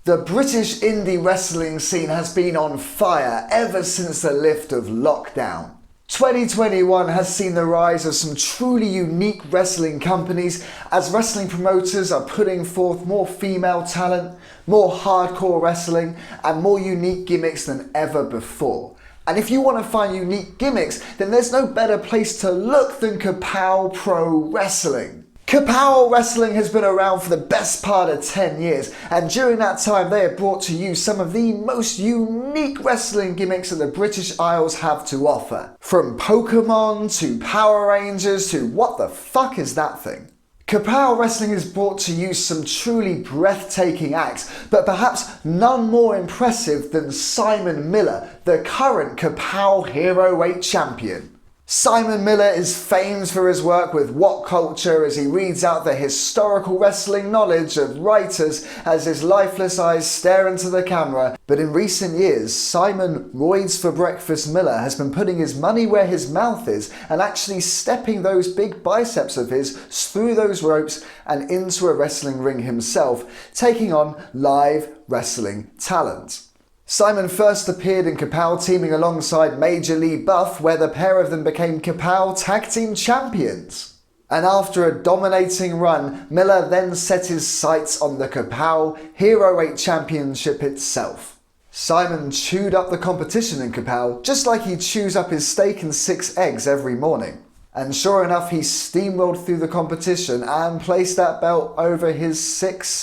The British indie wrestling scene has been on fire ever since the lift of lockdown. 2021 has seen the rise of some truly unique wrestling companies as wrestling promoters are putting forth more female talent, more hardcore wrestling, and more unique gimmicks than ever before. And if you want to find unique gimmicks, then there's no better place to look than KAPOW Pro Wrestling. KAPOW Wrestling has been around for the best part of 10 years, and during that time they have brought to you some of the most unique wrestling gimmicks that the British Isles have to offer. From Pokemon to Power Rangers to what the fuck is that thing? KAPOW Wrestling has brought to you some truly breathtaking acts, but perhaps none more impressive than Simon Miller, the current KAPOW Heavyweight Champion. Simon Miller is famed for his work with What Culture as he reads out the historical wrestling knowledge of writers as his lifeless eyes stare into the camera. But in recent years, Simon Roids for Breakfast Miller has been putting his money where his mouth is and actually stepping those big biceps of his through those ropes and into a wrestling ring himself, taking on live wrestling talent. Simon first appeared in KAPOW teaming alongside Major Lee Buff, where the pair of them became KAPOW Tag Team Champions. And after a dominating run, Miller then set his sights on the KAPOW Heavyweight Championship itself. Simon chewed up the competition in KAPOW just like he chews up his steak and 6 eggs every morning. And sure enough, he steamrolled through the competition and placed that belt over his 8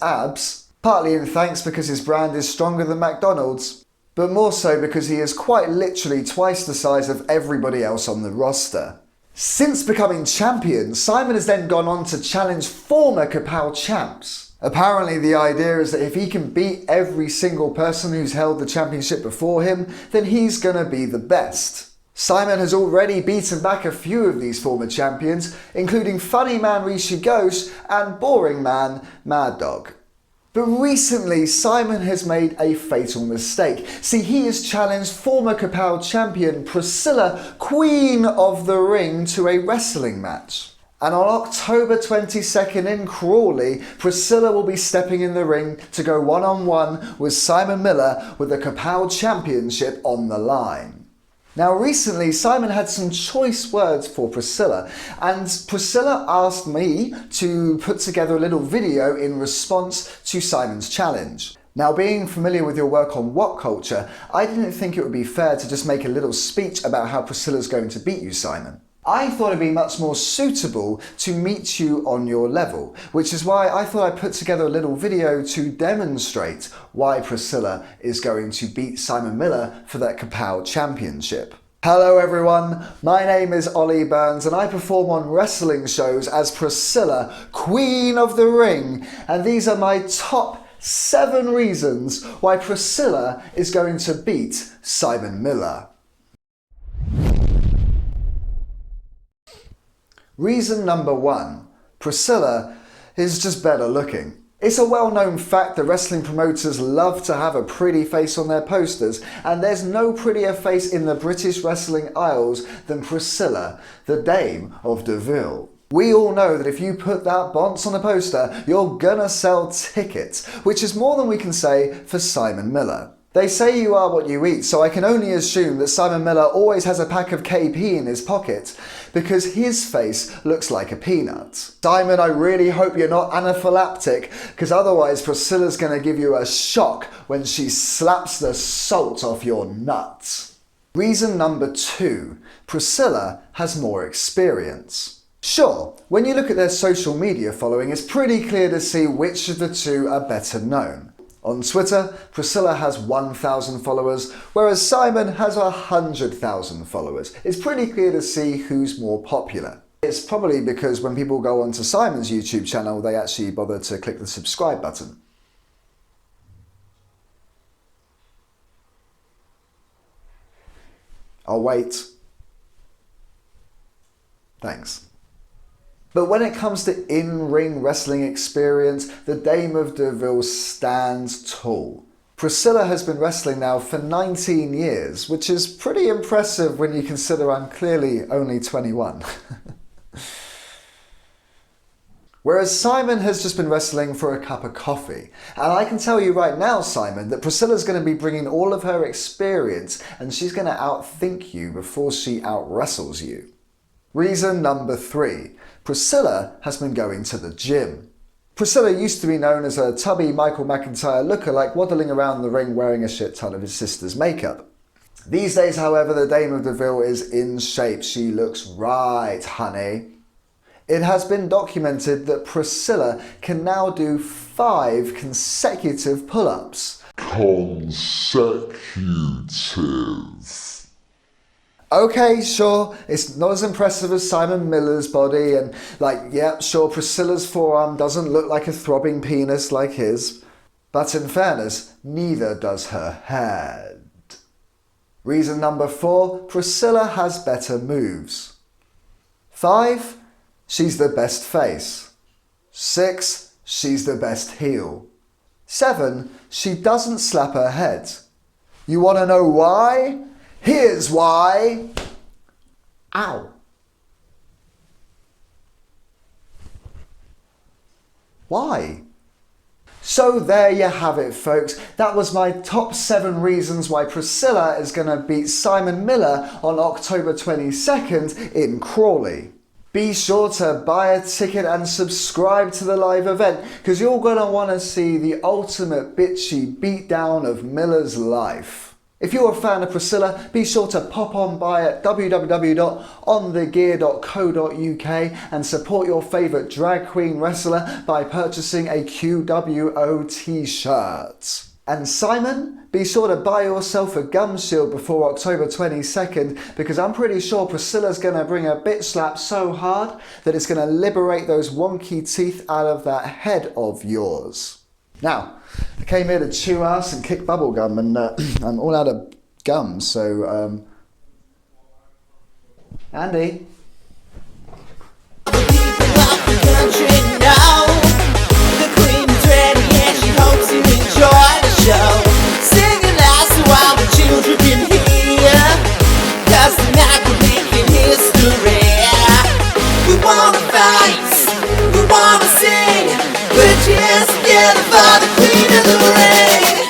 abs. Partly in thanks because his brand is stronger than McDonald's, but more so because he is quite literally twice the size of everybody else on the roster. Since becoming champion, Simon has then gone on to challenge former KAPOW champs. Apparently the idea is that if he can beat every single person who's held the championship before him, then he's gonna be the best. Simon has already beaten back a few of these former champions, including Funny Man Rishi Ghosh and Boring Man Mad Dog. But recently, Simon has made a fatal mistake. See, he has challenged former KAPOW champion Priscilla, Queen of the Ring, to a wrestling match. And on October 22nd in Crawley, Priscilla will be stepping in the ring to go one-on-one with Simon Miller with the KAPOW Championship on the line. Now recently, Simon had some choice words for Priscilla, and Priscilla asked me to put together a little video in response to Simon's challenge. Now, being familiar with your work on What Culture, I didn't think it would be fair to just make a little speech about how Priscilla's going to beat you, Simon. I thought it'd be much more suitable to meet you on your level, which is why I thought I'd put together a little video to demonstrate why Priscilla is going to beat Simon Miller for that KAPOW championship. Hello everyone, my name is Ollie Burns and I perform on wrestling shows as Priscilla, Queen of the Ring, and these are my top 7 reasons why Priscilla is going to beat Simon Miller. Reason number 1, Priscilla is just better looking. It's a well-known fact that wrestling promoters love to have a pretty face on their posters, and there's no prettier face in the British wrestling Isles than Priscilla, the Dame of Deville. We all know that if you put that bonce on a poster, you're gonna sell tickets, which is more than we can say for Simon Miller. They say you are what you eat, so I can only assume that Simon Miller always has a pack of KP in his pocket, because his face looks like a peanut. Simon, I really hope you're not anaphylactic, because otherwise Priscilla's going to give you a shock when she slaps the salt off your nuts. Reason number 2, Priscilla has more experience. Sure, when you look at their social media following, it's pretty clear to see which of the two are better known. On Twitter, Priscilla has 1,000 followers, whereas Simon has 100,000 followers. It's pretty clear to see who's more popular. It's probably because when people go onto Simon's YouTube channel, they actually bother to click the subscribe button. I'll wait. Thanks. But when it comes to in-ring wrestling experience, the Dame of Deville stands tall. Priscilla has been wrestling now for 19 years, which is pretty impressive when you consider I'm clearly only 21. Whereas Simon has just been wrestling for a cup of coffee. And I can tell you right now, Simon, that Priscilla's going to be bringing all of her experience and she's going to outthink you before she out-wrestles you. Reason number 3. Priscilla has been going to the gym. Priscilla used to be known as a tubby Michael McIntyre lookalike waddling around the ring wearing a shit ton of his sister's makeup. These days, however, the Dame of Deville is in shape. She looks right, honey. It has been documented that Priscilla can now do 5 consecutive pull-ups. Consecutive. Okay, sure, it's not as impressive as Simon Miller's body, and yeah, sure, Priscilla's forearm doesn't look like a throbbing penis like his. But in fairness, neither does her head. Reason number 4, Priscilla has better moves. 5, she's the best face. 6, she's the best heel. 7, she doesn't slap her head. You want to know why? Here's why. Ow. Why? So there you have it, folks. That was my top 7 reasons why Priscilla is going to beat Simon Miller on October 22nd in Crawley. Be sure to buy a ticket and subscribe to the live event because you're going to want to see the ultimate bitchy beatdown of Miller's life. If you're a fan of Priscilla, be sure to pop on by at www.onthegear.co.uk and support your favourite drag queen wrestler by purchasing a QWO t-shirt. And Simon, be sure to buy yourself a gum shield before October 22nd because I'm pretty sure Priscilla's going to bring a bitch slap so hard that it's going to liberate those wonky teeth out of that head of yours. Now, I came here to chew ass and kick bubble gum and I'm all out of gum, so Andy.